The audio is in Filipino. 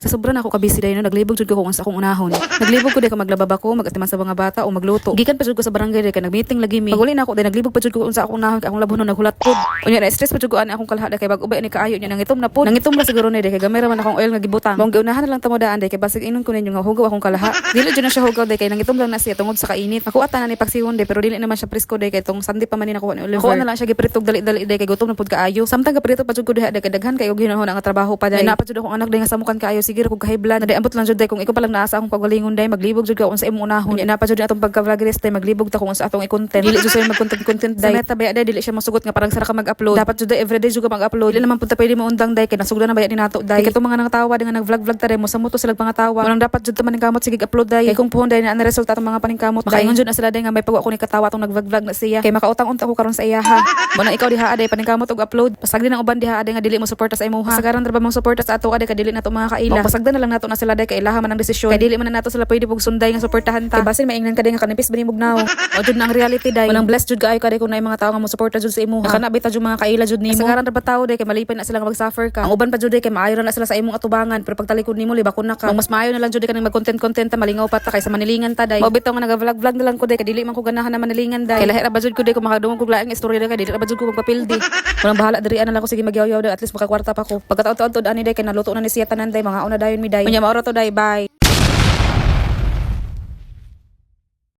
Sa sobra na ako kabisi dayon naglibog jud ko kung sa akong unahon. Naglibog ko day ko maglabab ako, magatiman sa mga bata o magluto. Gikan pa jud ko sa barangay day kay nagmeeting lagi mi. Paguli na ako day naglibog pa jud ko kung sa akong unahon kay akong labonon naghulat pod. Unya na stress pa jud ko ani akong kalha day kay bag-ubay ni kaayo nya nangitom na pod. Nangitom ra siguro ni day kay gamay ra man akong oil nga gibutang. Mong giunahan na lang tamo daan day kay basig inon ko ninyo nga hugaw akong kalaha. Dili jud na siya hugaw day kay nangitom lang na siya tungod sa kainit. Ako ata na ni pagsihon day pero dili naman siya presko day kay tong sandi pa man ni nakuha ni Oliver. Ako na lang siya gipritog dali-dali day kay gutom na pod kaayo. Samtang gaprito pa jud ko diha day kay daghan kay og hinahon ang trabaho pa day. Na pa jud akong anak day nga samukan kaayo sige ra kog high blood. Day ambot lang jud day kung ikaw pa lang naasa akong pagalingon day maglibog jud ka kung sa imong unahon. Na pa jud atong pagka-vloggerist day maglibog ta kung sa atong i-content. Dili jud sa mag-content day. Sa meta baya day dili siya masugot nga parang sara ka mag-upload. Dapat jud day everyday jud ka mag-upload. Dili naman punta pwede mo undang day kay nasugdan na baya ni nato day. Kay mga nang tawa nga nag-vlog ta day mo sa muto sila mga tawa. Walang dapat jud ta maningkamot sige upload day. Kay kung puhon day na ang resulta atong mga paningkamot. Makaingon jud na sila day nga may pagwa ko ni katawa atong nag-vlog na siya. Kay makautang-unta ko karon sa iyaha. Mo na ikaw diha day paningkamot og upload. Pasagdi ng uban diha day nga dili mo suporta sa imuha. Kasagaran ra ba mong suporta sa ato day kay dili nato mga kaila. Pasagdan na lang nato na sila day kay ilaha man ang desisyon. Kay dili man na nato sila pwede pug sunday nga suportahan ta. Kay basin maingnan ka day nga kanipis binimog naw. O jud na ang reality day. Walang blessed jud kaayo ka day kung naay mga tawo nga mo suporta jud sa imuha. Kana bita jud mga kaila jud nimo. Kasagaran ra ba tawo day kay malipay na sila nga mag-suffer ka. Ang uban pa jud day kay maayo na sila sa imong atubangan pero pagtalikod nimo libakon na ka. Mas maayo na lang jud ka nang mag-content ta malingaw pa ta kay sa manilingan ta day. Mabitaw nga naga-vlog na lang ko day kay dili man ko ganahan na manilingan day. Kay lahi ra ba jud ko day kung makadungog kog laing istorya day kay dili ra ba jud ko magpapildi. Walang bahala diri ana lang ko sige magyaw-yaw day at least makakwarta pa ko. Pagkataon-taon to ani day kay naluto na ni siya tanan day mga una dayon mi day. Unya maoro to day bye.